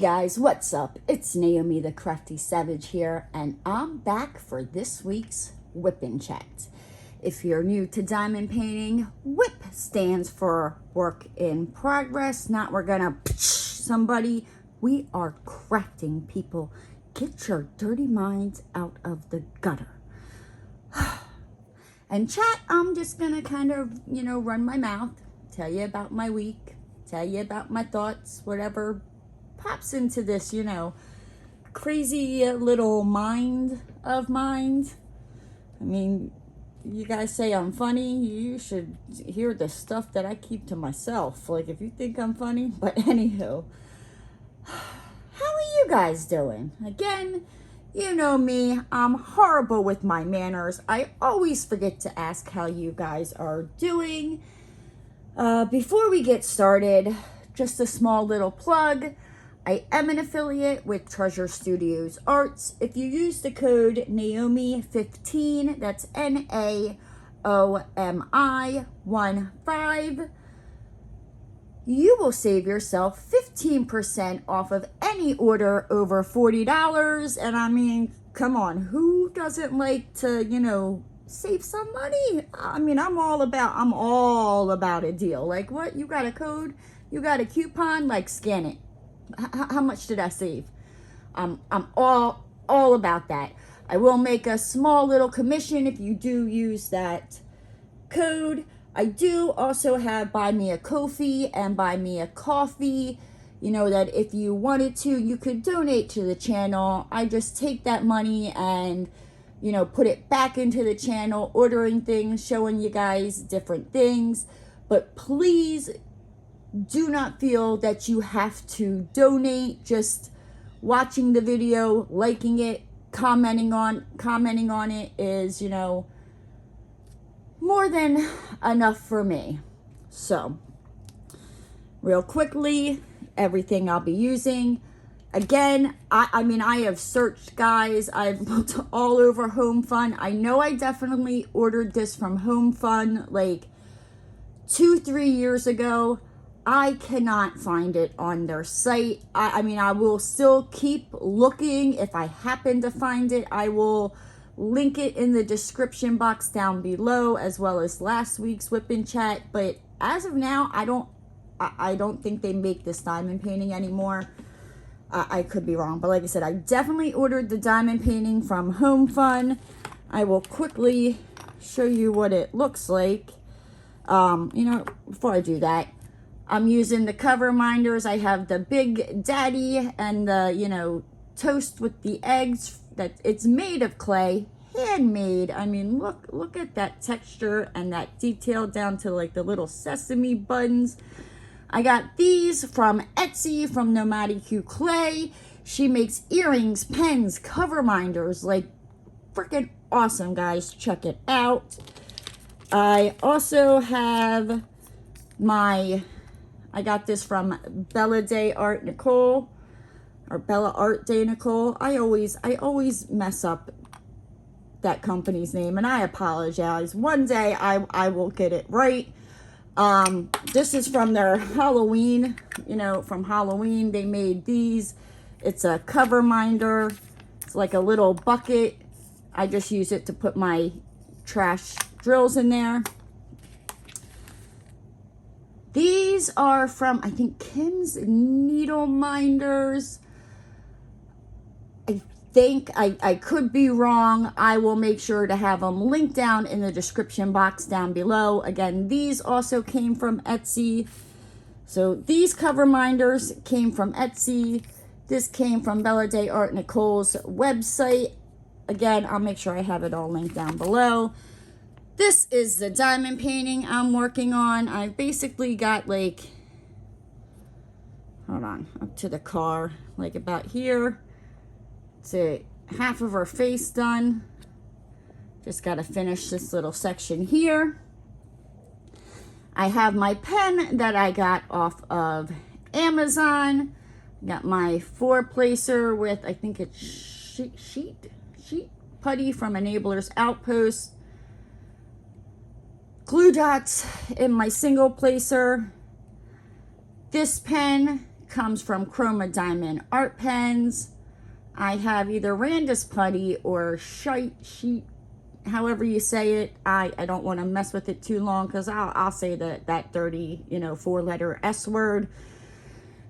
guys, what's up? It's Naomi the Crafty Savage here, and I'm back for this week's Wip Chat. If you're new to diamond painting, WIP stands for work in progress, not we're gonna somebody. We are crafting, people. Get your dirty minds out of the gutter. And chat, I'm just gonna kind of, run my mouth, tell you about my week, tell you about my thoughts, whatever pops into this, crazy little mind of mine. I mean, you guys say I'm funny, you should hear the stuff that I keep to myself. Like, if you think I'm funny, but anywho, how are you guys doing? Again, you know me, I'm horrible with my manners. I always forget to ask how you guys are doing. Before we get started, just a small little plug. I am an affiliate with Treasure Studios Arts. If you use the code Naomi15, that's Naomi 15, you will save yourself 15% off of any order over $40. And I mean, come on, who doesn't like to, save some money? I mean, I'm all about a deal. Like, what? You got a code? You got a coupon? Like, scan it. How much did I save? I'm all about that. I will make a small little commission if you do use that code. I do also have Buy Me a Ko-fi and Buy Me a Coffee. That if you wanted to, you could donate to the channel. I just take that money and, put it back into the channel, ordering things, showing you guys different things. But please do not feel that you have to donate. Just watching the video, liking it, commenting on it is, more than enough for me. So, real quickly, everything I'll be using. Again, I mean, I have searched, guys. I've looked all over Homefun. I know I definitely ordered this from Homefun like 2-3 years ago. I cannot find it on their site. I mean, I will still keep looking. If I happen to find it, I will link it in the description box down below, as well as last week's Wip Chat. But as of now, I don't think they make this diamond painting anymore. I could be wrong, but like I said, I definitely ordered the diamond painting from Homefun. I will quickly show you what it looks like. Before I do that, I'm using the Coverminders. I have the Big Daddy and the, toast with the eggs. That it's made of clay, handmade. I mean, look at that texture and that detail down to like the little sesame buttons. I got these from Etsy from Nomadi Clay. She makes earrings, pens, Coverminders, like freaking awesome, guys. Check it out. I also have I got this from Bella Day Art Nicole, or Bella Art Day Nicole. I always mess up that company's name, and I apologize. One day I will get it right. This is from their Halloween, from Halloween. They made these. It's a Coverminder. It's like a little bucket. I just use it to put my trash drills in there. These are from, I think, Kim's Needle Minders. I could be wrong. I will make sure to have them linked down in the description box down below. Again, these also came from Etsy. So these Coverminders came from Etsy. This came from Bella Day Art Nicole's website. Again, I'll make sure I have it all linked down below. This is the diamond painting I'm working on. I basically got like, hold on, up to the car, like about here. To half of her face done. Just got to finish this little section here. I have my pen that I got off of Amazon. Got my 4-placer with, I think it's sheet putty from Enabler's Outpost. Glue dots in my single placer. This pen comes from Chroma Diamond Art Pens. I have either Randus Putty or Sheet, however you say it. I don't want to mess with it too long because I'll say that dirty, 4-letter S word,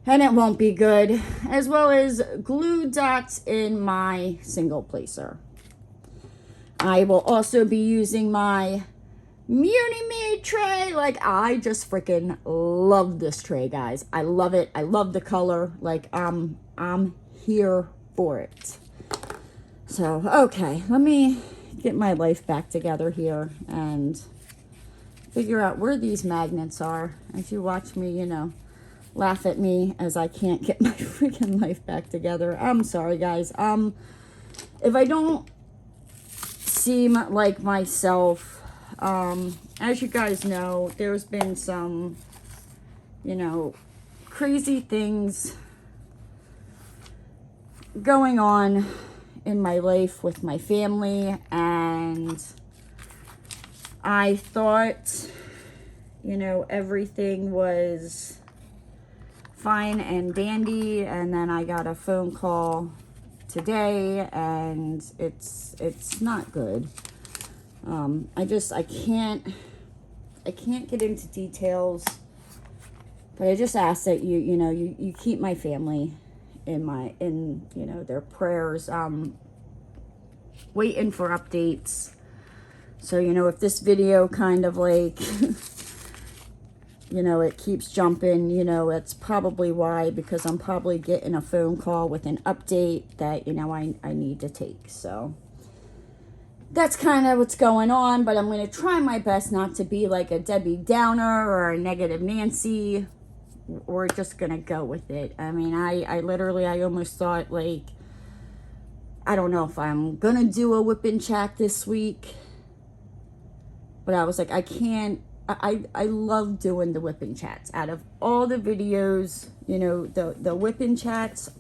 and it won't be good. As well as glue dots in my single placer. I will also be using my Munimade tray. Like, I just freaking love this tray, guys. I love it. I love the color. Like, I'm here for it. So, okay, let me get my life back together here and figure out where these magnets are as you watch me, laugh at me as I can't get my freaking life back together. I'm sorry, guys. If I don't seem like myself, as you guys know, there's been some, crazy things going on in my life with my family, and I thought, everything was fine and dandy, and then I got a phone call today, and it's not good. I can't get into details, but I just ask that you keep my family in their prayers. Waiting for updates. So, if this video kind of like, it keeps jumping, it's probably why, because I'm probably getting a phone call with an update that, I need to take. So that's kind of what's going on, but I'm going to try my best not to be like a Debbie Downer or a negative Nancy. We're just going to go with it. I mean, I literally almost thought, like, I don't know if I'm going to do a Wip Chat this week, but I was like, I can't. I love doing the Wip Chats. Out of all the videos, the Wip Chats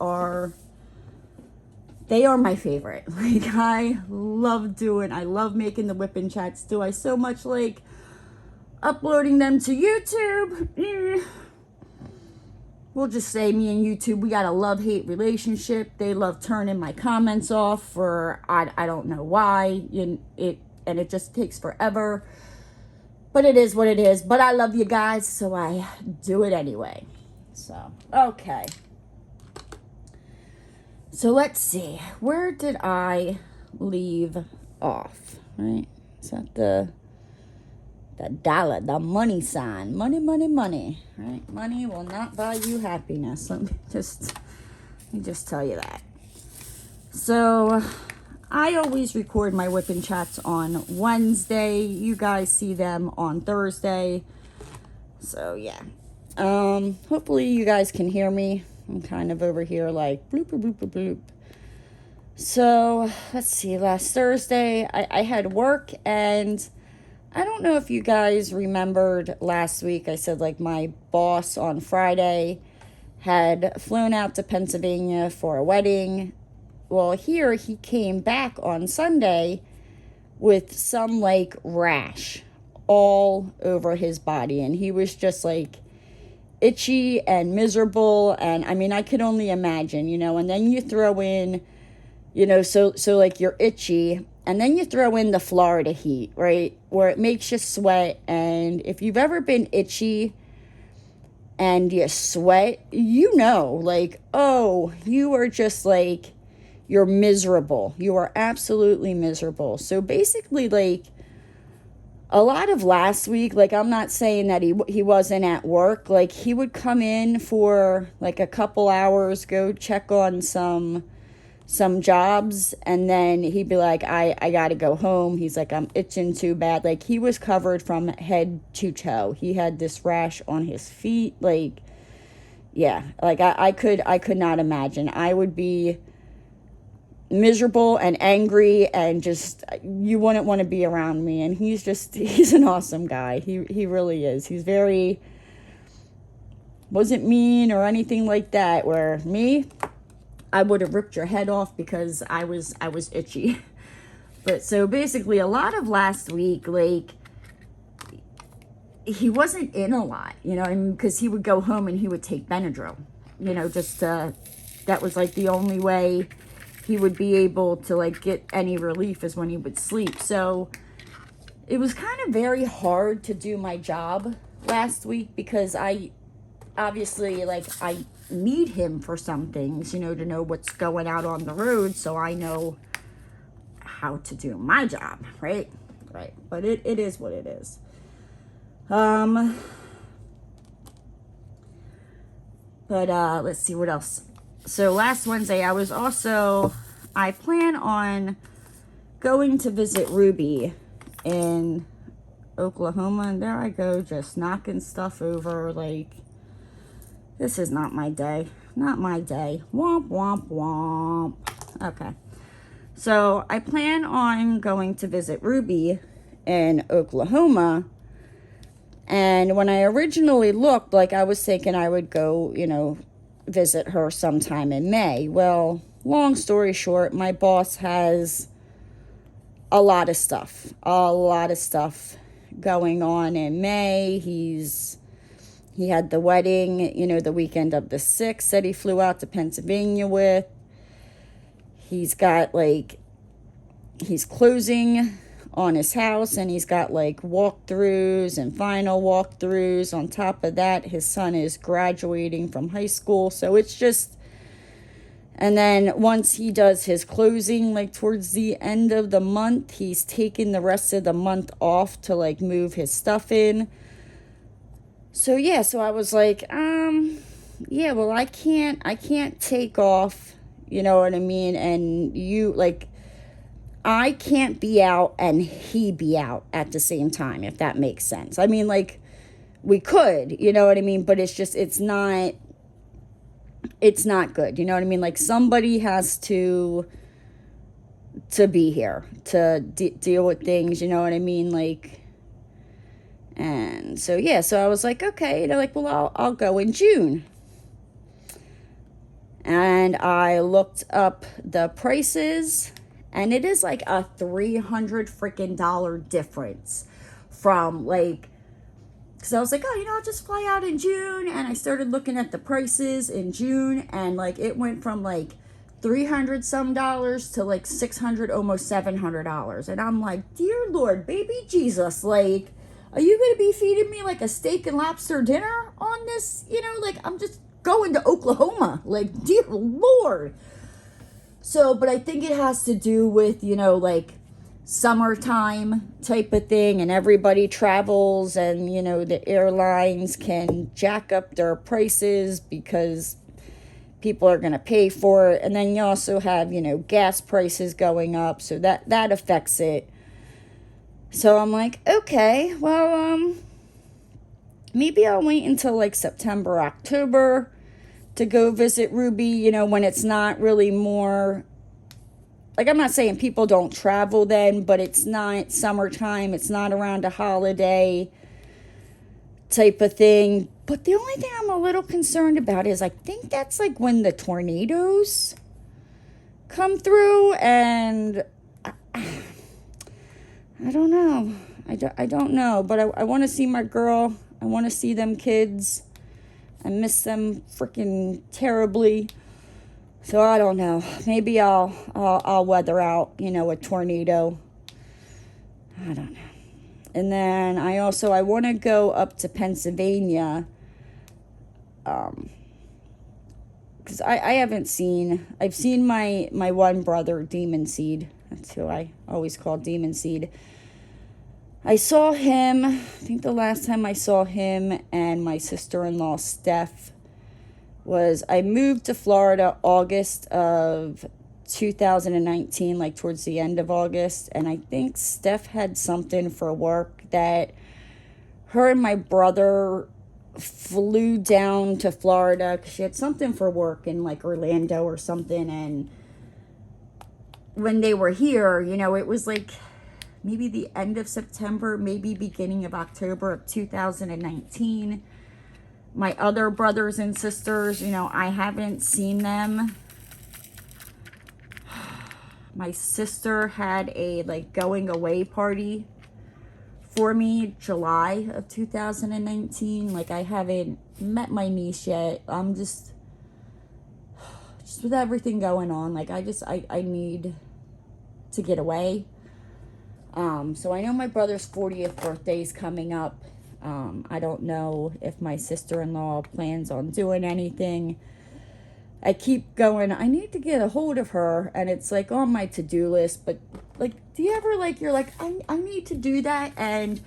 they are my favorite. Like, I love making the Wip Chats. Do I so much like uploading them to YouTube? We'll just say me and YouTube, we got a love-hate relationship. They love turning my comments off for, I don't know why, and it just takes forever. But it is what it is. But I love you guys, so I do it anyway. So, okay. So let's see. Where did I leave off? Right? Is that the dollar, the money sign? Money, money, money. Right? Money will not buy you happiness. Let me just tell you that. So I always record my Wip Chats on Wednesday. You guys see them on Thursday. So yeah. Hopefully you guys can hear me. I'm kind of over here like bloop, bloop, bloop, bloop. So let's see. Last Thursday I had work, and I don't know if you guys remembered last week. I said, like, my boss on Friday had flown out to Pennsylvania for a wedding. Well, here he came back on Sunday with some, like, rash all over his body. And he was just, like, itchy and miserable. And, I mean, I could only imagine, and then you throw in, so like, you're itchy. And then you throw in the Florida heat, right, where it makes you sweat. And if you've ever been itchy and you sweat, like, oh, you are just like, you're miserable. You are absolutely miserable. So basically, like, a lot of last week, like, I'm not saying that he wasn't at work. Like, he would come in for, like, a couple hours, go check on some jobs, and then he'd be like, I gotta go home. He's like, I'm itching too bad. Like, he was covered from head to toe. He had this rash on his feet. Like, yeah, like, I could not imagine. I would be miserable and angry, and just, you wouldn't want to be around me. And he's an awesome guy. He really is. He's wasn't mean or anything like that, where me, I would have ripped your head off because I was itchy. But so basically, a lot of last week, like, he wasn't in a lot, because he would go home and he would take Benadryl. you know, just that was like the only way he would be able to like get any relief is when he would sleep. So it was kind of very hard to do my job last week because I obviously, like, I need him for some things, you know, to know what's going out on the road so I know how to do my job, right? Right. But it is what it is. But let's see what else. So last Wednesday I plan on going to visit Ruby in Oklahoma, and there I go, just knocking stuff over. Like, this is not my day. Not my day. Womp, womp, womp. Okay. So I plan on going to visit Ruby in Oklahoma. And when I originally looked, like, I was thinking I would go, you know, visit her sometime in May. Well, long story short, my boss has a lot of stuff going on in May. He had the wedding, you know, the weekend of the 6th that he flew out to Pennsylvania with. He's got, like, he's closing on his house, and he's got, like, walkthroughs and final walkthroughs. On top of that, his son is graduating from high school. So it's just, and then once he does his closing, like, towards the end of the month, he's taking the rest of the month off to, like, move his stuff in. So yeah, so I was like, yeah, well, I can't take off, you know what I mean? And you, like, I can't be out and he be out at the same time, if that makes sense. I mean, like, we could, you know what I mean? But it's just, it's not good, you know what I mean? Like, somebody has to be here to deal with things, you know what I mean? Like, and so, yeah, so I was like, okay, they're like, well, I'll go in June. And I looked up the prices, and it is like a $300 freaking difference from, like, because I was like, oh, you know, I'll just fly out in June. And I started looking at the prices in June, and, like, it went from, like, $300 some to, like, $600, almost $700. And I'm like, dear Lord, baby Jesus, like, are you going to be feeding me, like, a steak and lobster dinner on this? You know, like, I'm just going to Oklahoma. Like, dear Lord. So, but I think it has to do with, you know, like, summertime type of thing, and everybody travels, and, you know, the airlines can jack up their prices because people are going to pay for it. And then you also have, you know, gas prices going up, so that affects it. So I'm like, okay, well, maybe I'll wait until, like, September, October to go visit Ruby, you know, when it's not really more, like, I'm not saying people don't travel then, but it's not summertime, it's not around a holiday type of thing. But the only thing I'm a little concerned about is I think that's, like, when the tornadoes come through, and I don't know. I don't know, but I want to see my girl. I want to see them kids. I miss them freaking terribly. So I don't know. Maybe I'll weather out, you know, a tornado. I don't know. And then I want to go up to Pennsylvania. Because I've seen my one brother, Demon Seed. That's who I always call Demon Seed. I saw him, I think the last time I saw him and my sister-in-law, Steph, was I moved to Florida August of 2019, like towards the end of August. And I think Steph had something for work that her and my brother flew down to Florida because she had something for work in, like, Orlando or something. And when they were here, you know, it was like maybe the end of September, maybe beginning of October of 2019. My other brothers and sisters, you know, I haven't seen them. My sister had a, like, going away party for me July of 2019. Like, I haven't met my niece yet. I'm just, just with everything going on, like, I need to get away. So I know my brother's 40th birthday is coming up. I don't know if my sister-in-law plans on doing anything. I keep going, I need to get a hold of her, and it's like on my to-do list, but like, do you ever, like, you're like, I need to do that, and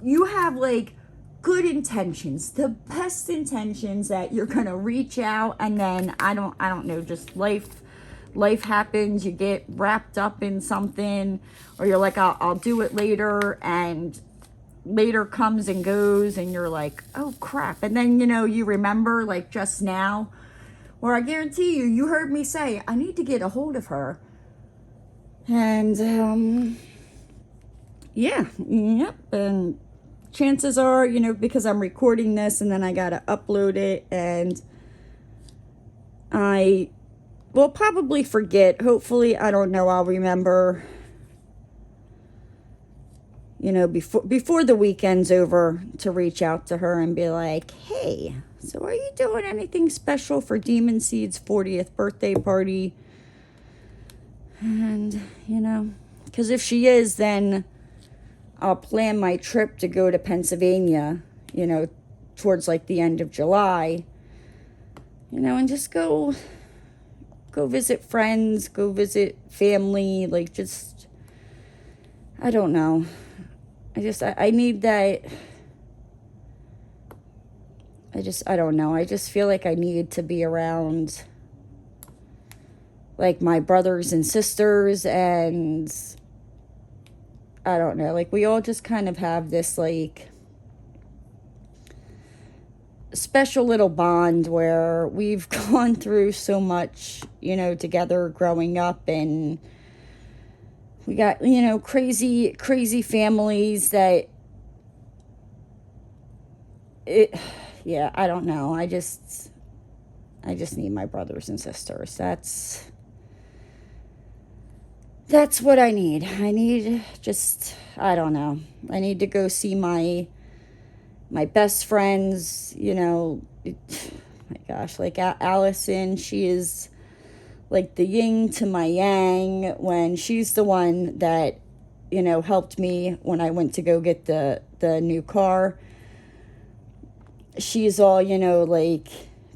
you have like good intentions, the best intentions, that you're gonna reach out, and then I don't know, just life happens, you get wrapped up in something, or you're like, I'll do it later, and later comes and goes, and you're like, oh crap, and then, you know, you remember, like just now, where I guarantee you heard me say, I need to get a hold of her. And, yep, and chances are, you know, because I'm recording this and then I gotta upload it, and I will probably forget. Hopefully, I don't know, I'll remember, you know, before the weekend's over, to reach out to her and be like, hey, so are you doing anything special for Demon Seed's 40th birthday party? And, you know, because if she is, then I'll plan my trip to go to Pennsylvania, you know, towards like the end of July, you know, and just go visit friends, go visit family, like, just, I don't know. I need that. I don't know. I just feel like I need to be around, like, my brothers and sisters, and I don't know. Like, we all just kind of have this, like, special little bond where we've gone through so much, you know, together growing up, and we got, you know, crazy families that yeah, I don't know. I just need my brothers and sisters. That's what I need. I need just, I don't know. I need to go see my best friends, you know. My gosh, like Allison, she is like the yin to my yang, when she's the one that, you know, helped me when I went to go get the new car. She's all, you know, like,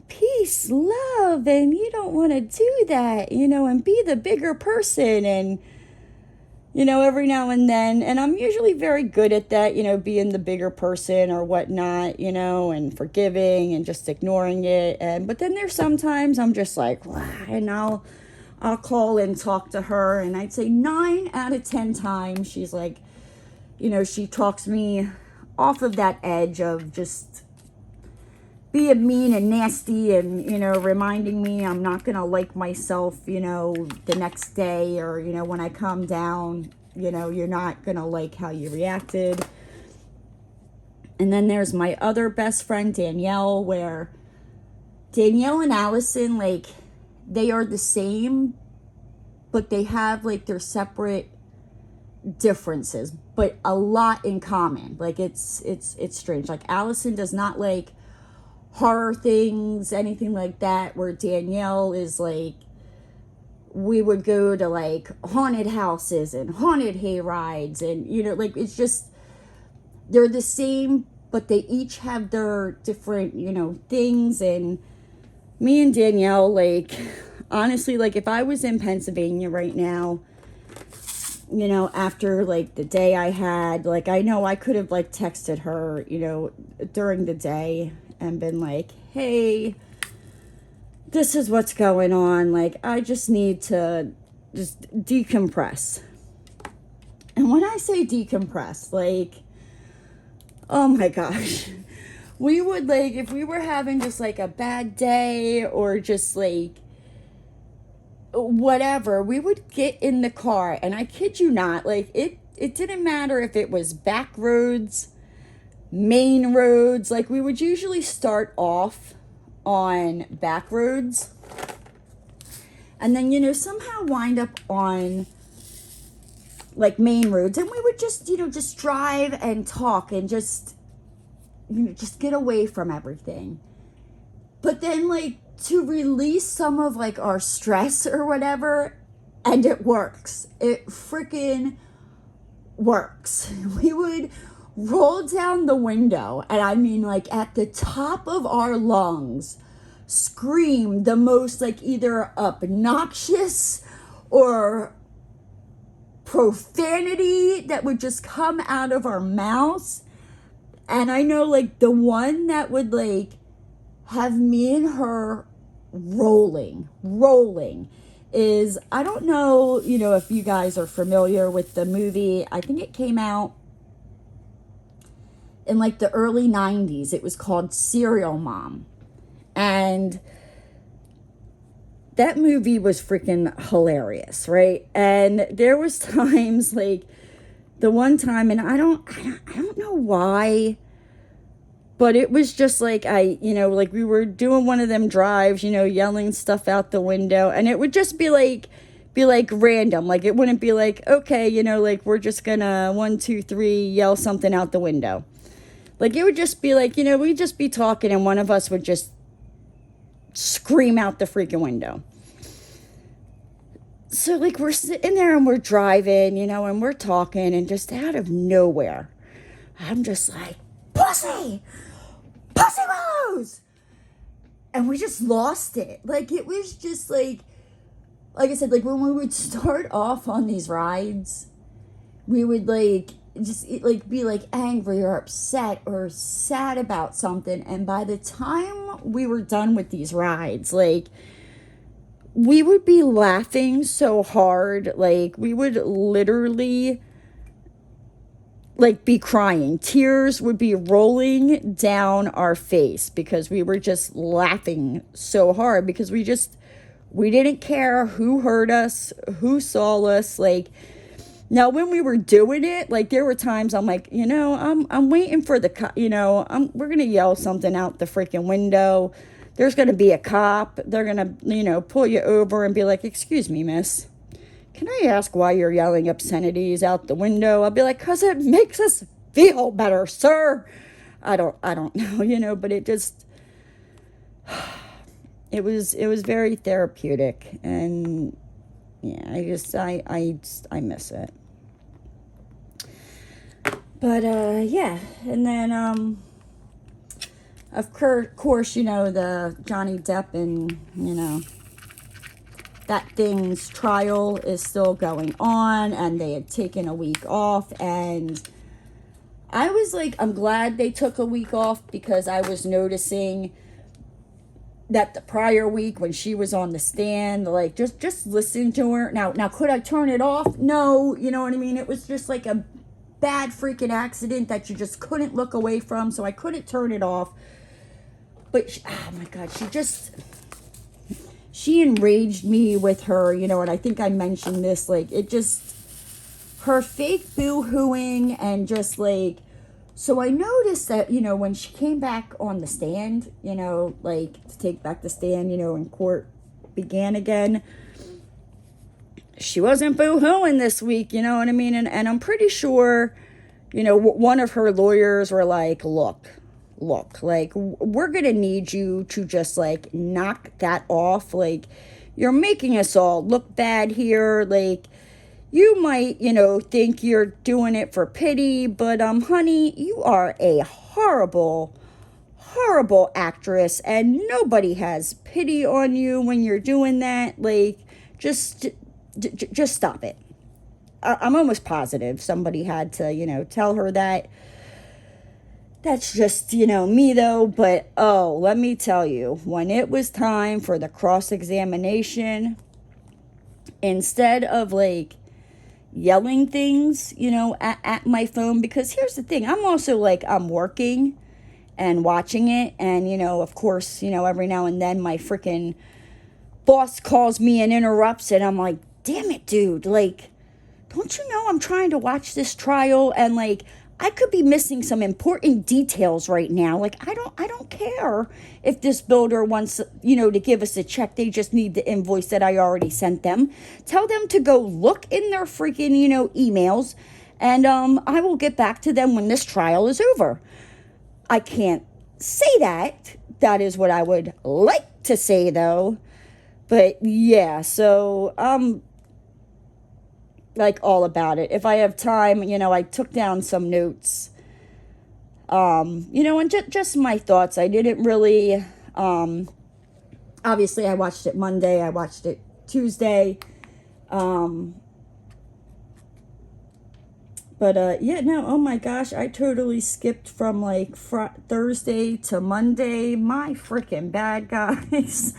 peace, love, and you don't want to do that, you know, and be the bigger person, and, you know, every now and then, and I'm usually very good at that, you know, being the bigger person or whatnot, you know, and forgiving and just ignoring it, but then there's sometimes I'm just like, wow, and I'll call and talk to her, and I'd say 9 out of 10 times she's like, you know, she talks me off of that edge of just being mean and nasty, and, you know, reminding me I'm not gonna like myself, you know, the next day, or, you know, when I come down, you know, you're not gonna like how you reacted. And then there's my other best friend, Danielle, where Danielle and Allison, like, they are the same, but they have, like, their separate differences, but a lot in common. Like, it's strange. Like, Allison does not like horror things, anything like that, where Danielle is like, we would go to like haunted houses and haunted hay rides, and, you know, like, it's just, they're the same, but they each have their different, you know, things. And me and Danielle, like, honestly, like, if I was in Pennsylvania right now, you know, after like the day I had, like, I know I could have like texted her, you know, during the day and been like, hey, this is what's going on. Like, I just need to just decompress. And when I say decompress, like, oh my gosh, we would, like, if we were having just like a bad day or just like whatever, we would get in the car, and I kid you not, like, it didn't matter if it was back roads, main roads. Like, we would usually start off on back roads and then, you know, somehow wind up on like main roads, and we would just, you know, just drive and talk and just, you know, just get away from everything. But then, like, to release some of like our stress or whatever, and it works. It freaking works. We would roll down the window, and I mean like at the top of our lungs, scream the most like either obnoxious or profanity that would just come out of our mouths. And I know like the one that would like have me and her rolling is, I don't know, you know, if you guys are familiar with the movie. I think it came out in like the early 90s. It was called Serial Mom. And that movie was freaking hilarious, right? And there was times like the one time, and I don't know why, but it was just like like we were doing one of them drives, yelling stuff out the window, and it would just be like random. Like it wouldn't be like, okay, like we're just gonna 1, 2, 3 yell something out the window. Like it would just be like, we'd just be talking and one of us would just scream out the freaking window. So like we're sitting there and we're driving, and we're talking, and just out of nowhere, I'm just like, pussy willows, and we just lost it. Like it was just like I said, like when we would start off on these rides, we would like just like be like angry or upset or sad about something, and by the time we were done with these rides, like we would be laughing so hard, like we would literally like be crying. Tears would be rolling down our face because we were just laughing so hard, because we didn't care who heard us, who saw us. Like now when we were doing it, like there were times I'm like, I'm waiting for the we're going to yell something out the freaking window. There's going to be a cop. They're going to, pull you over and be like, excuse me, miss, can I ask why you're yelling obscenities out the window? I'll be like, because it makes us feel better, sir. I don't know, but it just, it was very therapeutic. And yeah, I miss it. But, yeah. And then, of course, the Johnny Depp and, that thing's trial is still going on, and they had taken a week off, and I was like, I'm glad they took a week off, because I was noticing that the prior week when she was on the stand, like just listening to her. Now could I turn it off? No, you know what I mean? It was just like a bad freaking accident that you just couldn't look away from, so I couldn't turn it off. But oh my God, she enraged me with her, and I think I mentioned this, like, it just, her fake boo-hooing, and just, like, so I noticed that, when she came back on the stand, like, to take back the stand, and court began again, she wasn't boo-hooing this week, you know what I mean? And I'm pretty sure, one of her lawyers were like, look, like, we're going to need you to just, like, knock that off. Like, you're making us all look bad here. Like, you might, think you're doing it for pity, but, honey, you are a horrible, horrible actress, and nobody has pity on you when you're doing that. Like, just stop it. I'm almost positive somebody had to, tell her that. That's just, me though. But, let me tell you, when it was time for the cross-examination, instead of, like, yelling things, at my phone, because here's the thing, I'm also, like, I'm working and watching it, and, of course, every now and then my freaking boss calls me and interrupts, and I'm like, damn it, dude, like, don't you know I'm trying to watch this trial, and, like, I could be missing some important details right now. Like, I don't care if this builder wants, to give us a check. They just need the invoice that I already sent them. Tell them to go look in their freaking, emails, and I will get back to them when this trial is over. I can't say that that is what I would like to say, though. But yeah, so like all about it. If I have time, I took down some notes. And just my thoughts. I didn't really, obviously I watched it Monday, I watched it Tuesday. But yeah, no, oh my gosh, I totally skipped from like Thursday to Monday. My freaking bad, guys.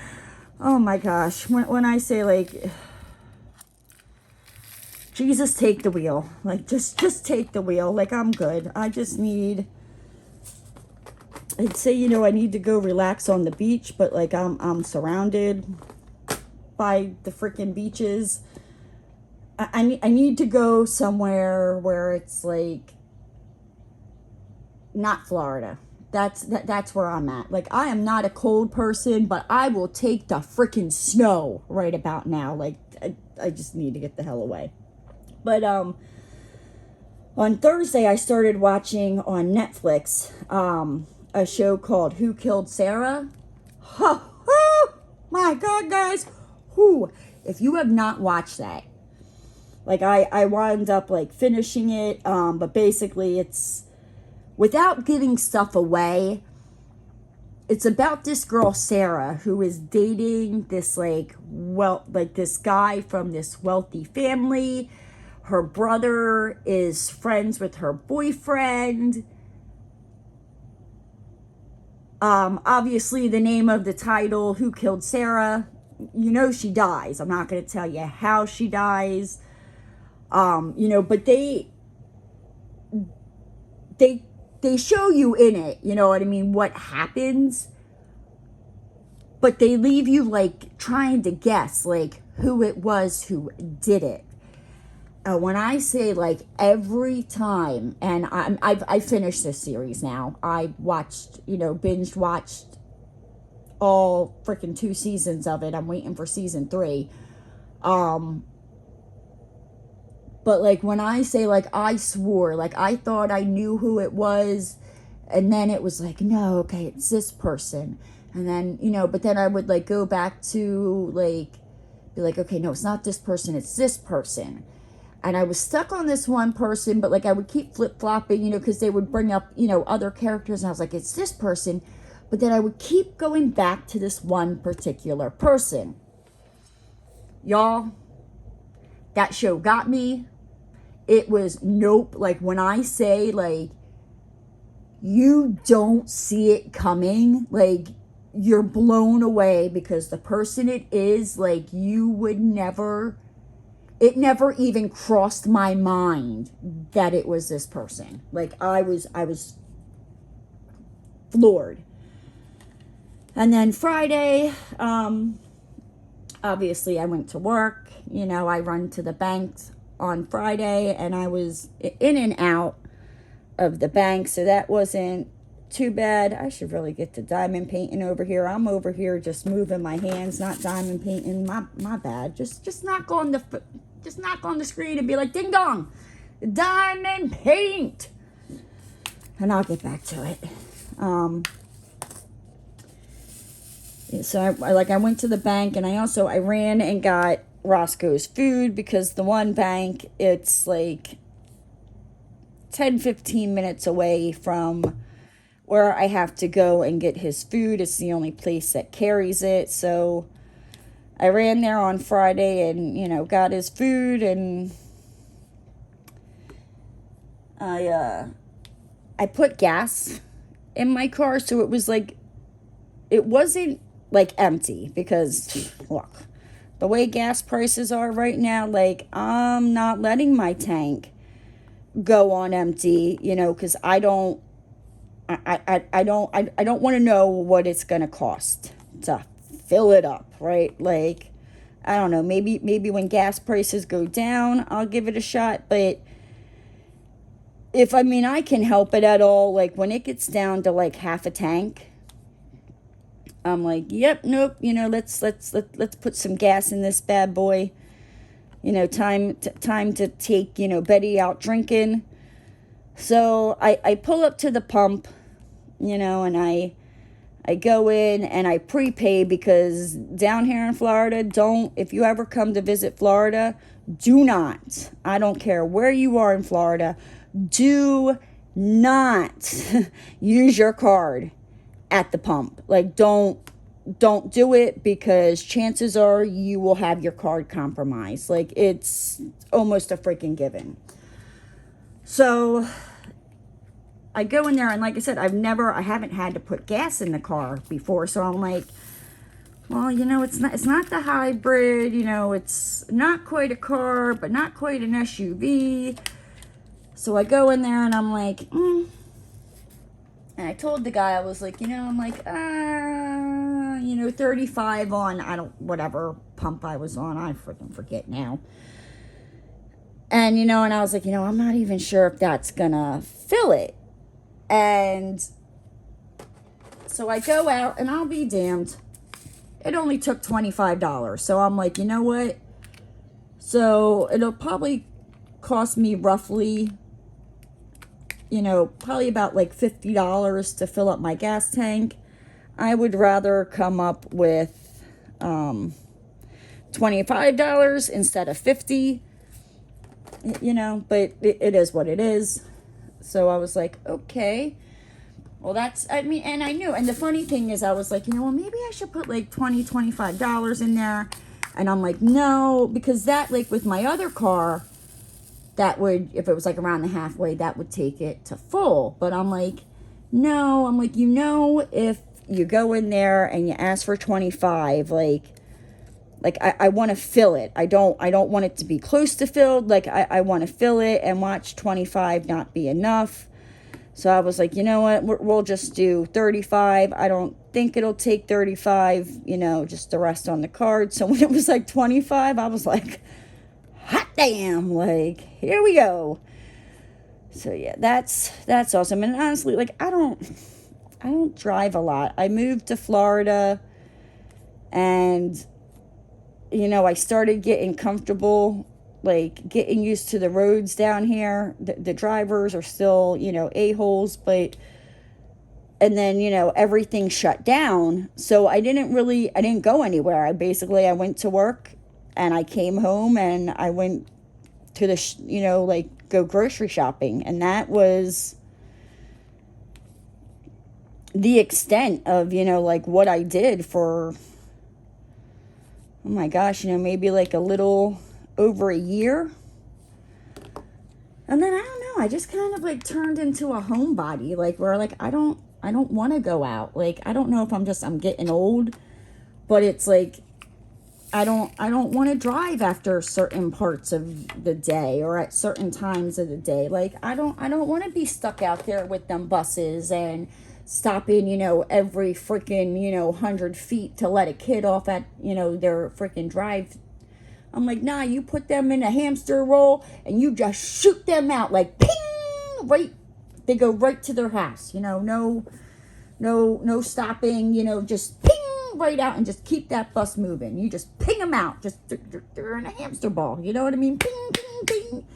Oh my gosh, when I say like, Jesus, take the wheel. Like, just take the wheel. Like, I'm good. I'd say, I need to go relax on the beach, but like I'm surrounded by the freaking beaches. I need to go somewhere where it's like not Florida. That's where I'm at. Like, I am not a cold person, but I will take the freaking snow right about now. Like, I just need to get the hell away. But on Thursday I started watching on Netflix a show called Who Killed Sarah? Oh my God, guys. If you have not watched that, like I wound up like finishing it, but basically it's, without giving stuff away, it's about this girl Sarah who is dating this this guy from this wealthy family. Her brother is friends with her boyfriend. Obviously the name of the title, Who Killed Sarah? She dies. I'm not going to tell you how she dies. But they show you in it, what happens, but they leave you like trying to guess like who it was who did it. When I say like every time, and I finished this series now. I watched, binge watched all freaking 2 seasons of it. I'm waiting for season 3. But like when I say like I swore, like I thought I knew who it was, and then it was like, no, okay, it's this person. And then, but then I would like go back to like, be like, okay, no, it's not this person, it's this person. And I was stuck on this one person, but like I would keep flip-flopping, because they would bring up, other characters, and I was like, it's this person. But then I would keep going back to this one particular person. Y'all, that show got me. It was nope. Like when I say like, you don't see it coming, like you're blown away, because the person it is, like you would never, it never even crossed my mind that it was this person. Like I was floored. And then Friday, obviously I went to work. I run to the bank on Friday, and I was in and out of the bank, so that wasn't too bad. I should really get to diamond painting over here. I'm over here just moving my hands, not diamond painting. My bad. Just knock on the screen and be like, ding dong, diamond paint, and I'll get back to it. So I went to the bank, and I ran and got Roscoe's food, because the one bank, it's like 10-15 minutes away from where I have to go and get his food. It's the only place that carries it. So I ran there on Friday and, got his food, and I put gas in my car, so it was like, it wasn't like empty, because look, the way gas prices are right now, like I'm not letting my tank go on empty, because I don't want to know what it's going to cost to fill it up, right? Like, I don't know, maybe when gas prices go down, I'll give it a shot. But if, I can help it at all, like when it gets down to like half a tank, I'm like, yep, nope, let's put some gas in this bad boy. Time to take, Betty out drinking. So I pull up to the pump, and I go in and I prepay, because down here in Florida, if you ever come to visit Florida, do not, I don't care where you are in Florida, do not use your card at the pump. Like, don't do it, because chances are you will have your card compromised. Like, it's almost a freaking given. So I go in there, and like I said, I haven't had to put gas in the car before. So I'm like, well, it's not the hybrid, it's not quite a car, but not quite an SUV. So I go in there and I'm like, And I told the guy, I was like, I'm like, 35 on, whatever pump I was on. I freaking forget now. And, and I was like, I'm not even sure if that's gonna fill it. And so I go out, and I'll be damned, it only took $25. So I'm like, you know what? So it'll probably cost me roughly, probably about like $50 to fill up my gas tank. I would rather come up with $25 instead of $50, but it is what it is. So I was like, okay, well, and I knew, and the funny thing is, I was like, well, maybe I should put like $25 in there. And I'm like, no, because that, like with my other car, that would, if it was like around the halfway, that would take it to full. But I'm like, no, I'm like, if you go in there and you ask for 25, like I want to fill it. I don't want it to be close to filled. Like I want to fill it, and watch 25 not be enough. So I was like, you know what, we'll just do 35. I don't think it'll take 35, just the rest on the card. So when it was like 25, I was like, hot damn, like, here we go. So yeah, that's awesome. And honestly, like, I don't drive a lot. I moved to Florida, and I started getting comfortable, like getting used to the roads down here. The drivers are still, a-holes, and then, everything shut down. So I didn't go anywhere. I went to work, and I came home, and I went to the, go grocery shopping. And that was the extent of, what I did for, oh my gosh, maybe like a little over a year. And then I don't know, I just kind of like turned into a homebody, like where like I don't want to go out. Like, I don't know if I'm getting old, but it's like I don't want to drive after certain parts of the day or at certain times of the day. Like, I don't want to be stuck out there with them buses and stopping, every freaking, 100 feet to let a kid off at, their freaking drive. I'm like, nah, you put them in a hamster roll and you just shoot them out like ping, right. They go right to their house, no stopping, just ping right out and just keep that bus moving. You just ping them out. Just they're in a hamster ball. You know what I mean? Ping, ping, ping.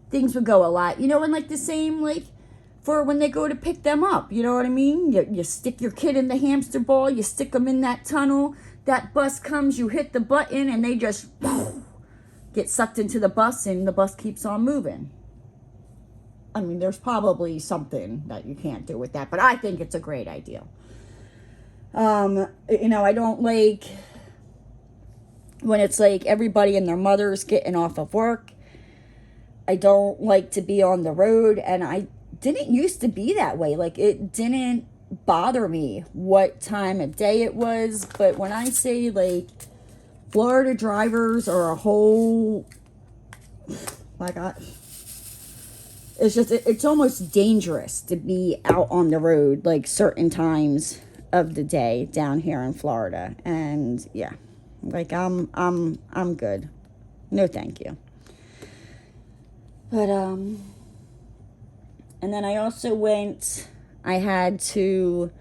Things would go a lot, and like the same, like for when they go to pick them up. You know what I mean? You stick your kid in the hamster ball. You stick them in that tunnel. That bus comes. You hit the button, and they just get sucked into the bus, and the bus keeps on moving. I mean, there's probably something that you can't do with that, but I think it's a great idea. I don't like when it's like everybody and their mother's getting off of work. I don't like to be on the road, and I didn't used to be that way. Like, it didn't bother me what time of day it was, but when I say, like, Florida drivers are a whole, like, it's almost dangerous to be out on the road, like, certain times of the day down here in Florida. And yeah, like, I'm good. No, thank you. But, and then I also I had to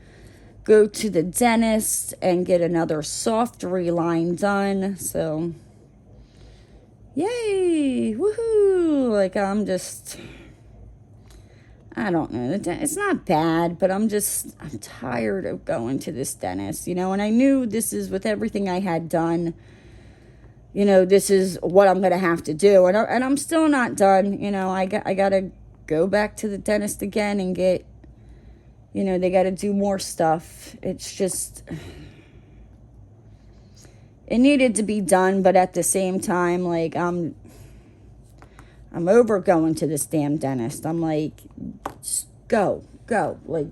go to the dentist and get another soft reline done. So, yay, woohoo. Like, I don't know. It's not bad, but I'm tired of going to this dentist, and I knew this is with everything I had done, this is what I'm going to have to do. And I'm still not done. I got to go back to the dentist again and get, they got to do more stuff. It's just, it needed to be done, but at the same time, like, I'm over going to this damn dentist. I'm like, just go. Like,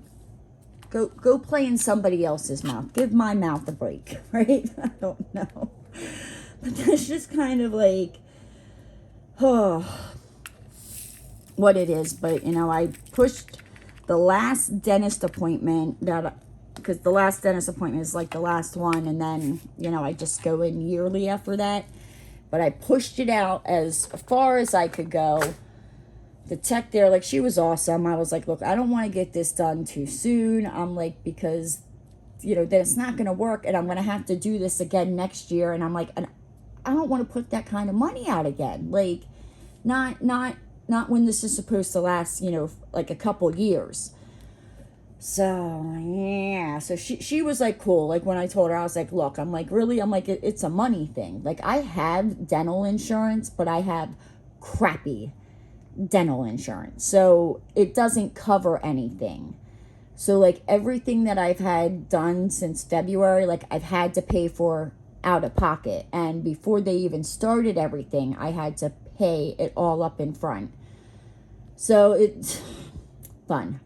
go play in somebody else's mouth. Give my mouth a break, right? I don't know. But that's just kind of like, what it is. But, I pushed the last dentist appointment because the last dentist appointment is like the last one. And then, I just go in yearly after that. But I pushed it out as far as I could go. The tech there, like, she was awesome. I was like, look, I don't want to get this done too soon. I'm like, because, then it's not going to work. And I'm going to have to do this again next year. And I'm like, and I don't want to put that kind of money out again. Like, not when this is supposed to last, like a couple years. So, yeah. So she was like, cool. Like, when I told her, I was like, look, I'm like, really? I'm like, it's a money thing. Like, I have dental insurance, but I have crappy dental insurance. So it doesn't cover anything. So, like, everything that I've had done since February, like, I've had to pay for out of pocket. And before they even started everything, I had to pay it all up in front. So it's fun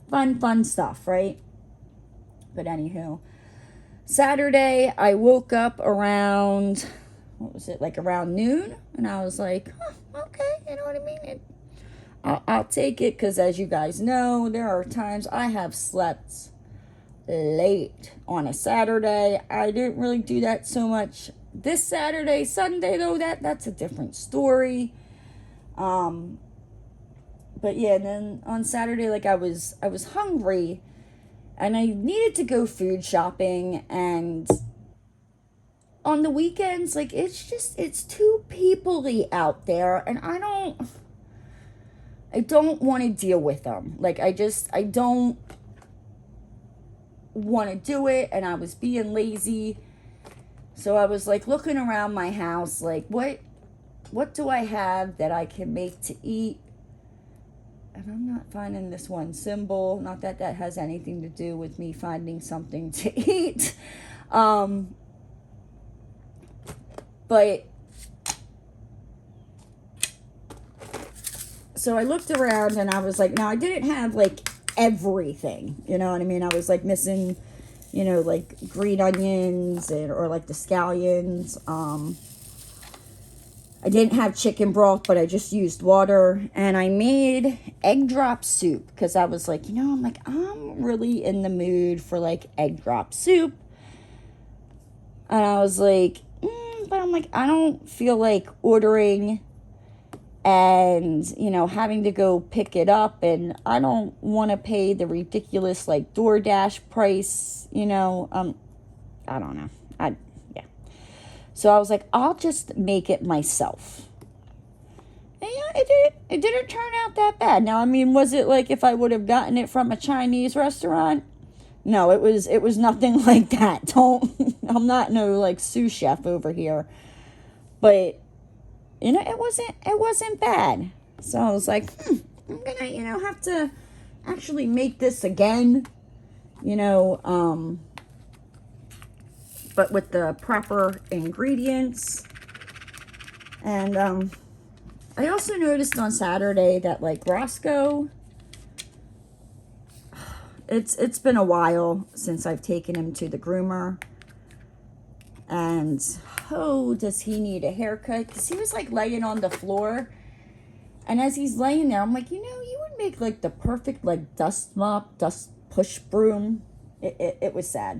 stuff, right? But anywho, Saturday I woke up around, what was it, like around noon, and I was like, okay, you know what I mean? I'll take it, because as you guys know, there are times I have slept late on a Saturday. I didn't really do that so much this Saturday. Sunday though, that's a different story. But yeah, and then on Saturday, like, I was hungry and I needed to go food shopping. And on the weekends, like, it's too people-y out there, and I don't want to deal with them. Like, I don't want to do it, and I was being lazy. So I was like looking around my house, like, what do I have that I can make to eat? And I'm not finding this one symbol. Not that has anything to do with me finding something to eat. But so I looked around and I was like, now I didn't have like everything, you know what I mean? I was like missing, like green onions or like the scallions. I didn't have chicken broth, but I just used water, and I made egg drop soup because I was like, I'm like, I'm really in the mood for like egg drop soup. And I was like, but I'm like, I don't feel like ordering and, having to go pick it up, and I don't want to pay the ridiculous like DoorDash price, I don't know. So I was like, I'll just make it myself. And it didn't turn out that bad. Now, I mean, was it like if I would have gotten it from a Chinese restaurant? No, it was nothing like that. I'm not no like sous chef over here. But it wasn't bad. So I was like, I'm gonna, have to actually make this again. But with the proper ingredients. And I also noticed on Saturday that like Roscoe, it's been a while since I've taken him to the groomer. And does he need a haircut? Because he was like laying on the floor. And as he's laying there, I'm like, you would make like the perfect like dust push broom. It was sad.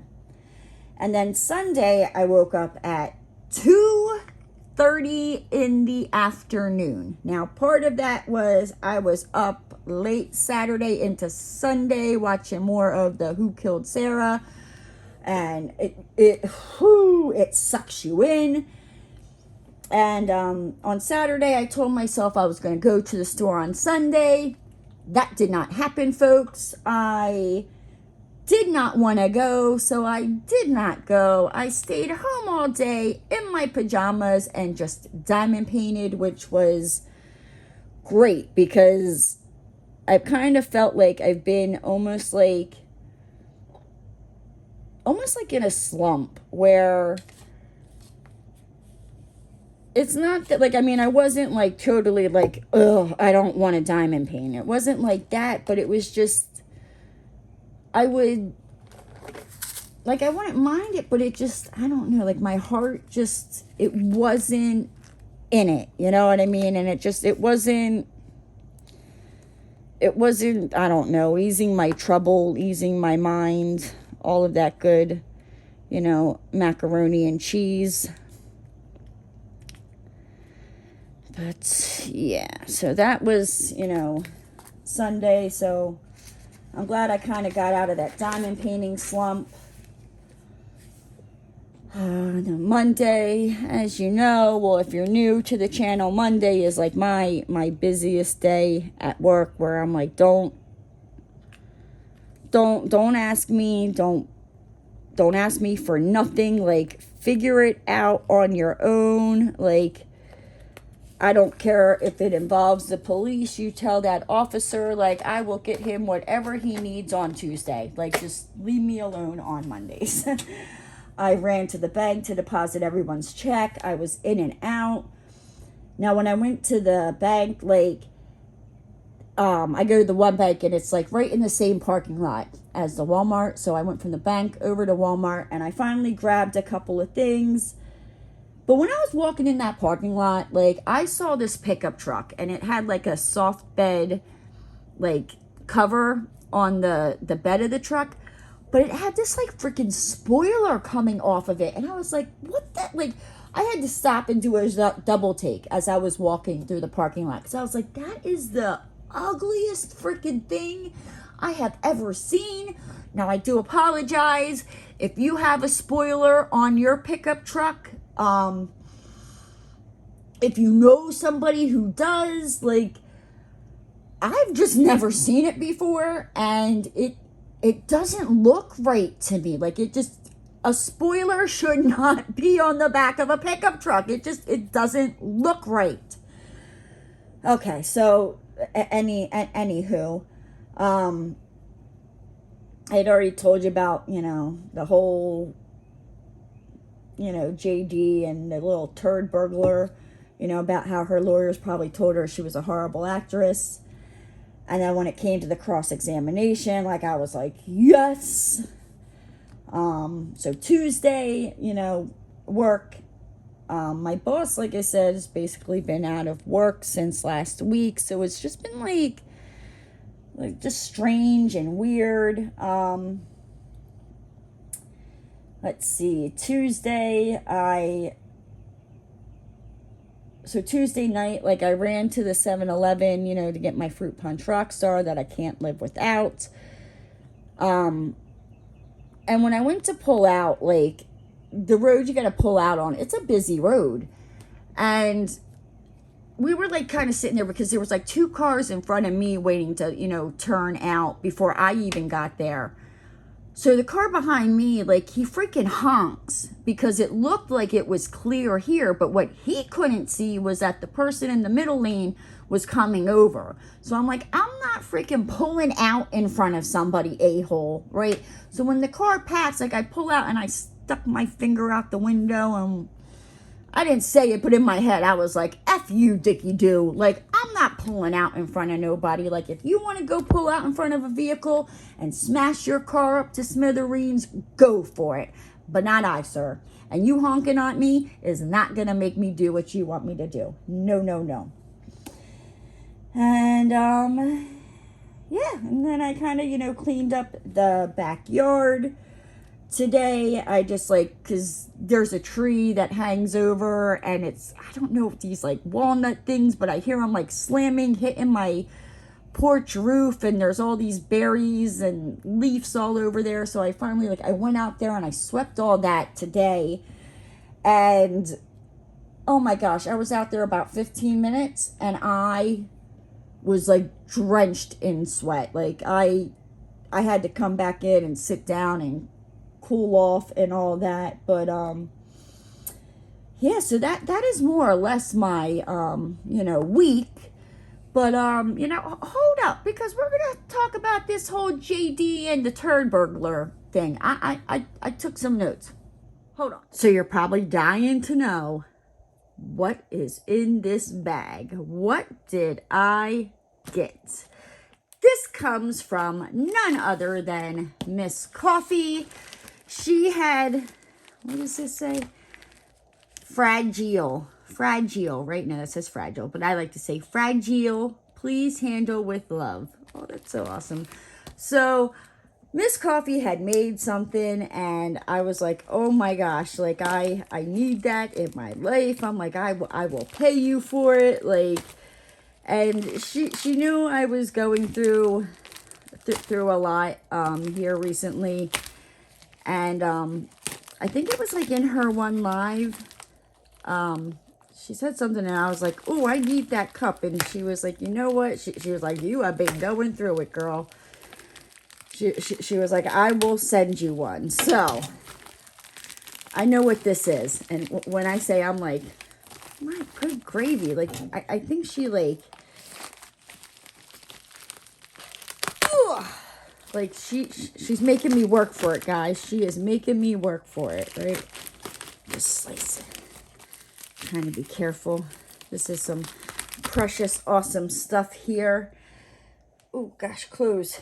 And then Sunday, I woke up at 2:30 in the afternoon. Now, part of that was I was up late Saturday into Sunday watching more of the Who Killed Sarah. And it sucks you in. And on Saturday, I told myself I was going to go to the store on Sunday. That did not happen, folks. I did not want to go, so I did not go. I stayed home all day in my pajamas and just diamond painted, which was great because I've kind of felt like I've been almost like in a slump where it's not that, like, I mean, I wasn't like totally like, oh, I don't want to diamond paint. It wasn't like that, but it was just, I wouldn't mind it, but it just, I don't know, like my heart just, it wasn't in it, you know what I mean? And it wasn't, I don't know, easing my trouble, easing my mind, all of that good, you know, macaroni and cheese. But yeah, so that was, you know, Sunday. So I'm glad I kind of got out of that diamond painting slump. Monday, as you know, well, if you're new to the channel, Monday is like my busiest day at work, where I'm like, don't ask me, don't ask me for nothing, like, figure it out on your own. Like, I don't care if it involves the police. You tell that officer, like, I will get him whatever he needs on Tuesday. Like, just leave me alone on Mondays. I ran to the bank to deposit everyone's check. I was in and out. Now, when I went to the bank, like, I go to the one bank and it's like right in the same parking lot as the Walmart. So I went from the bank over to Walmart and I finally grabbed a couple of things. But when I was walking in that parking lot, like, I saw this pickup truck and it had like a soft bed, like, cover on the bed of the truck. But it had this like freaking spoiler coming off of it. And I was like, what that? Like, I had to stop and do a double take as I was walking through the parking lot. Because I was like, that is the ugliest freaking thing I have ever seen. Now, I do apologize if you have a spoiler on your pickup truck. If you know somebody who does, like, I've just never seen it before, and it doesn't look right to me. Like, a spoiler should not be on the back of a pickup truck. It doesn't look right. Okay, so anywho, I had already told you about, you know, the whole, you know, JD and the little turd burglar, you know, about how her lawyers probably told her she was a horrible actress. And then when it came to the cross-examination, like, I was like, yes. So Tuesday, you know, work. My boss, like I said, has basically been out of work since last week. So it's just been like just strange and weird. Let's see, Tuesday night, like, I ran to the 7-Eleven, you know, to get my fruit punch Rockstar that I can't live without. And when I went to pull out, like, the road you got to pull out on, it's a busy road. And we were, like, kind of sitting there because there was, like, 2 cars in front of me waiting to, you know, turn out before I even got there. So the car behind me, like, he freaking honks because it looked like it was clear here, but what he couldn't see was that the person in the middle lane was coming over. So I'm like, I'm not freaking pulling out in front of somebody, a-hole, right? So when the car passed, like, I pull out and I stuck my finger out the window, and I didn't say it, but in my head, I was like, F you, Dickie Doo. Like, I'm not pulling out in front of nobody. Like, if you want to go pull out in front of a vehicle and smash your car up to smithereens, go for it. But not I, sir. And you honking at me is not going to make me do what you want me to do. No, no, no. And, yeah. And then I kind of, you know, cleaned up the backyard. Today, I just, like, because there's a tree that hangs over, and it's, I don't know if these, like, walnut things, but I hear them, like, slamming, hitting my porch roof, and there's all these berries and leaves all over there. So I finally, like, I went out there and I swept all that today, and oh my gosh, I was out there about 15 minutes, and I was like drenched in sweat. Like I had to come back in and sit down and cool off and all that. But yeah, so that is more or less my you know, week. But you know, hold up, because we're gonna talk about this whole JD and the turd burglar thing. I took some notes. Hold on. So you're probably dying to know what is in this bag. What did I get? This comes from none other than Miss Coffee. She had, what does this say? Fragile, right now it says fragile, but I like to say fragile, please handle with love. Oh, that's so awesome. So Miss Coffee had made something, and I was like, oh my gosh, like I need that in my life. I'm like, I will pay you for it. Like, and she knew I was going through a lot here recently, and I think it was like in her one live, she said something, and I was like, oh, I need that cup. And she was like, you know what? She was like, you have been going through it, girl. She was like, I will send you one. So I know what this is. And when I say, I'm like, my good gravy. Like, I think she like, like she's making me work for it, guys. She is making me work for it, right? Just slice it. Trying to be careful. This is some precious, awesome stuff here. Oh gosh, close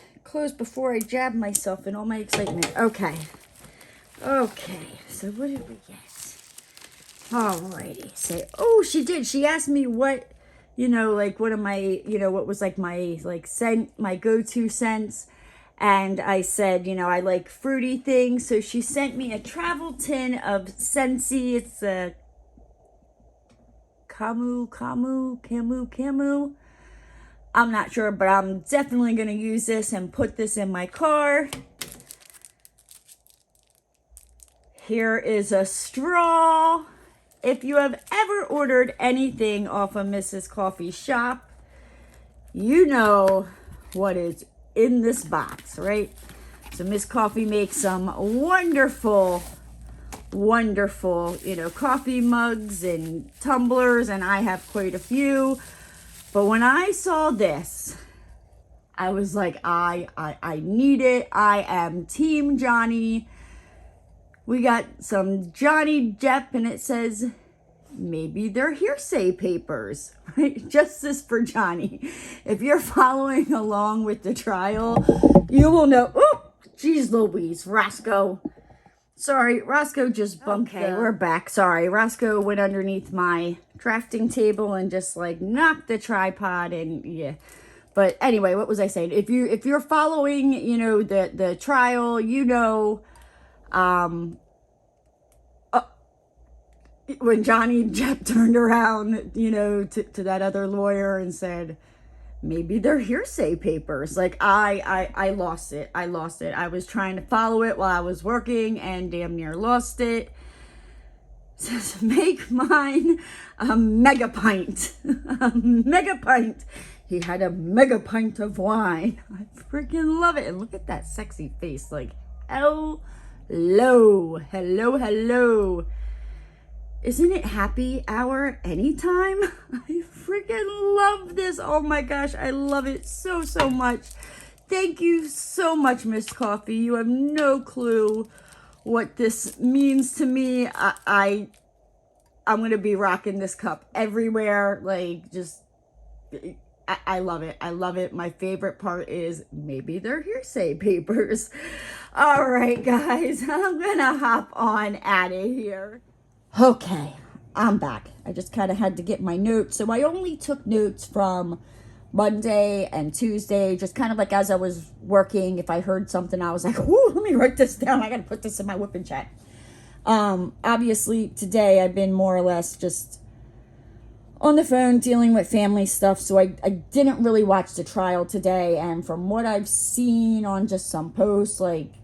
before I jab myself in all my excitement. Okay. So what did we get? Alrighty. So, oh, she did. She asked me what, you know, like what am I, you know, what was like my scent, my go-to scents. And I said, you know, I like fruity things. So she sent me a travel tin of Scentsy. It's a Camu. I'm not sure, but I'm definitely going to use this and put this in my car. Here is a straw. If you have ever ordered anything off of Mrs. Coffee's shop, you know what is in this box, right? So Miss Coffee makes some wonderful, you know, coffee mugs and tumblers, and I have quite a few. But when I saw this, I was like, I need it. I am Team Johnny. We got some Johnny Depp, and it says, maybe they're hearsay papers, right? Justice for Johnny. If you're following along with the trial, you will know. Oh, geez Louise, Roscoe. Sorry, Roscoe just bumped. Okay, we're back. Sorry, Roscoe went underneath my drafting table and just like knocked the tripod, and yeah. But anyway, what was I saying? If you're following, you know, the trial, you know, when Johnny Depp turned around, you know, to that other lawyer and said, maybe they're hearsay papers. Like, I lost it. I was trying to follow it while I was working and damn near lost it. It says, make mine a mega pint. A mega pint. He had a mega pint of wine. I freaking love it. And look at that sexy face. Like, hello. Isn't it happy hour anytime? I freaking love this. Oh my gosh, I love it so much. Thank you so much, Miss Coffee. You have no clue what this means to me. I'm gonna be rocking this cup everywhere. Like, just, I love it. I love it. My favorite part is maybe they're hearsay papers. All right, guys, I'm gonna hop on out of here. Okay, I'm back. I just kind of had to get my notes. So I only took notes from Monday and Tuesday, just kind of like as I was working. If I heard something, I was like, whoo, let me write this down. I got to put this in my Wip Chat. Obviously, today I've been more or less just on the phone dealing with family stuff. So I didn't really watch the trial today. And from what I've seen on just some posts, like,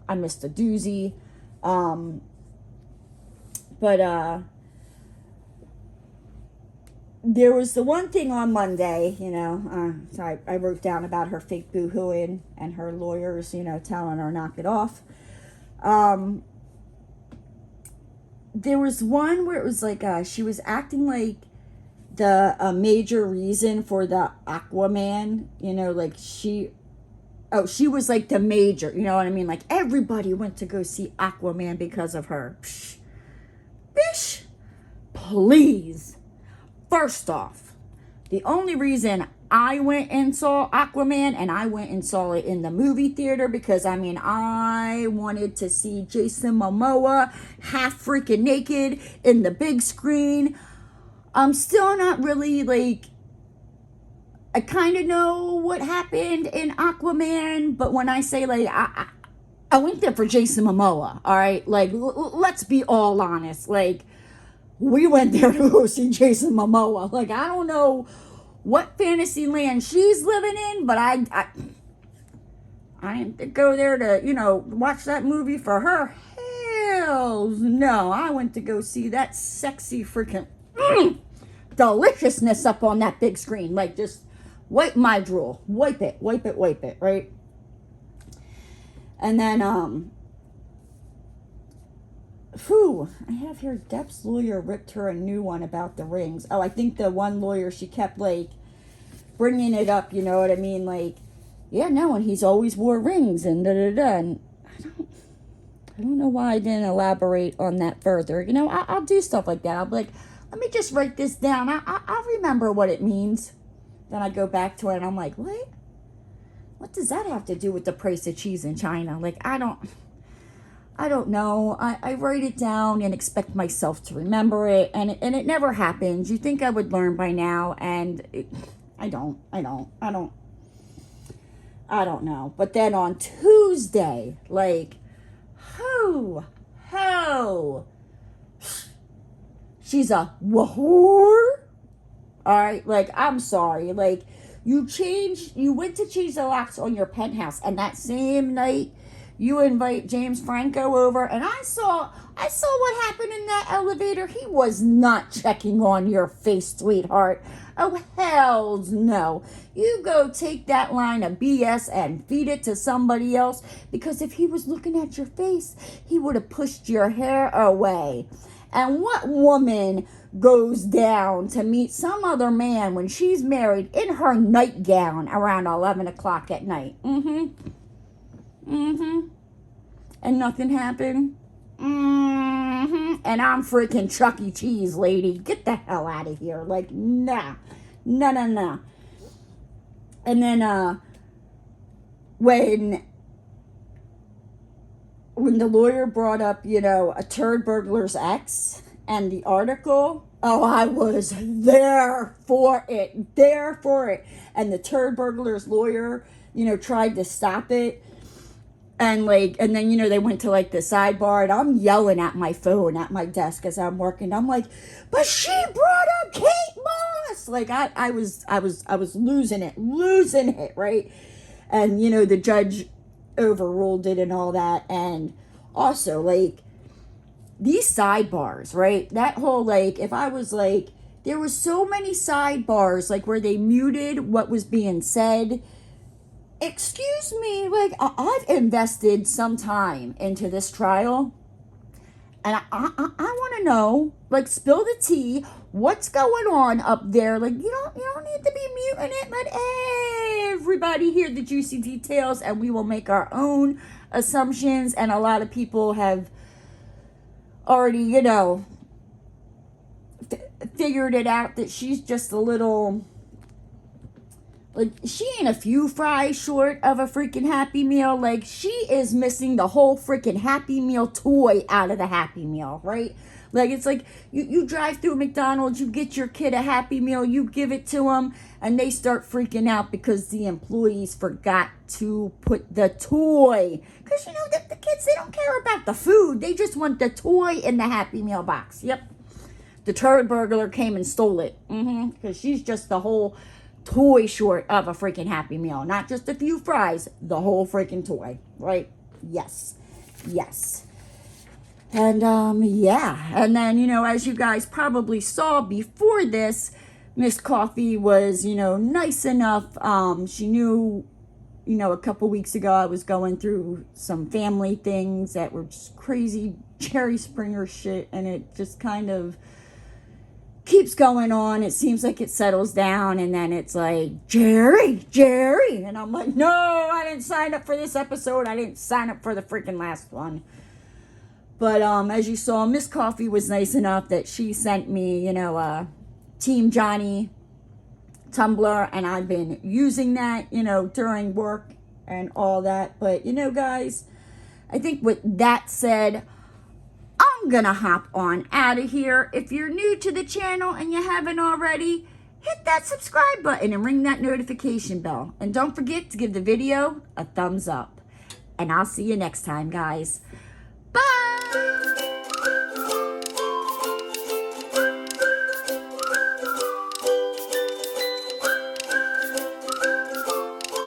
I missed a doozy. But there was the one thing on Monday, so I wrote down about her fake boo-hooing and her lawyers, telling her knock it off. There was one where it was like she was acting like the major reason for the Aquaman, like she was like the major, you know what I mean? Like everybody went to go see Aquaman because of her. Psh, bish, please. First off, the only reason I went and saw Aquaman, and I went and saw it in the movie theater because, I wanted to see Jason Momoa half freaking naked in the big screen. I'm still not really, like, I kind of know what happened in Aquaman, but when I say, like, I went there for Jason Momoa, all right? Like, let's be all honest. Like, we went there to go see Jason Momoa. Like, I don't know what fantasy land she's living in, but I didn't go there to, watch that movie for her. Hells no. I went to go see that sexy freaking deliciousness up on that big screen. Like, just wipe my drool. Wipe it, right? And then, I have here, Depp's lawyer ripped her a new one about the rings. Oh, I think the one lawyer, she kept, like, bringing it up, you know what I mean? Like, yeah, no, and he's always wore rings and da-da-da. And I don't know why I didn't elaborate on that further. I'll do stuff like that. I'll be like, let me just write this down. I'll remember what it means. Then I go back to it, and I'm like, what? What does that have to do with the price of cheese in China? Like, I don't know. I write it down and expect myself to remember it, and it never happens. You think I would learn by now, and I don't know. But then on Tuesday, like, ho, she's a whore. All right, like, I'm sorry. Like, you went to change the locks on your penthouse, and that same night, you invite James Franco over, and I saw what happened in that elevator. He was not checking on your face, sweetheart. Oh, hells no. You go take that line of BS and feed it to somebody else, because if he was looking at your face, he would have pushed your hair away. And what woman goes down to meet some other man when she's married in her nightgown around 11 o'clock at night? And nothing happened? And I'm freaking Chuck E. Cheese, lady. Get the hell out of here. Like, nah. And then, when the lawyer brought up, a turd burglar's ex and the article, oh, I was there for it. And the turd burglar's lawyer, tried to stop it. And then, they went to, like, the sidebar, and I'm yelling at my phone at my desk as I'm working. I'm like, but she brought up Kate Moss. Like, I was losing it, right? And, the judge overruled it and all that. And also, like, these sidebars, right? That whole, like, if I was, like, there was so many sidebars, like, where they muted what was being said. Excuse me, like, I've invested some time into this trial, and I want to know, like, spill the tea, what's going on up there? Like, you don't need to be muting it. Let everybody hear the juicy details, and we will make our own assumptions. And a lot of people have already, figured it out that she's just a little, like, she ain't a few fries short of a freaking Happy Meal. Like, she is missing the whole freaking Happy Meal toy out of the Happy Meal, right? Like, it's like, you drive through McDonald's, you get your kid a Happy Meal, you give it to them, and they start freaking out because the employees forgot to put the toy. Because, the kids, they don't care about the food. They just want the toy in the Happy Meal box. Yep. The turd burglar came and stole it. Because she's just the whole toy short of a freaking Happy Meal. Not just a few fries, the whole freaking toy, right? Yes. And yeah, and then, as you guys probably saw before this, Miss Coffee was, you know, nice enough. She knew, you know, a couple weeks ago I was going through some family things that were just crazy Jerry Springer shit, and it just kind of keeps going on. It seems like it settles down, and then it's like, Jerry, and I'm like, no, I didn't sign up for this episode. I didn't sign up for the freaking last one. But as you saw, Miss Coffee was nice enough that she sent me, you know, Team Johnny Tumblr, and I've been using that, you know, during work and all that. But, you know, guys, I think with that said, I'm gonna hop on out of here. If you're new to the channel and you haven't already, hit that subscribe button and ring that notification bell. And don't forget to give the video a thumbs up. And I'll see you next time, guys. Bye!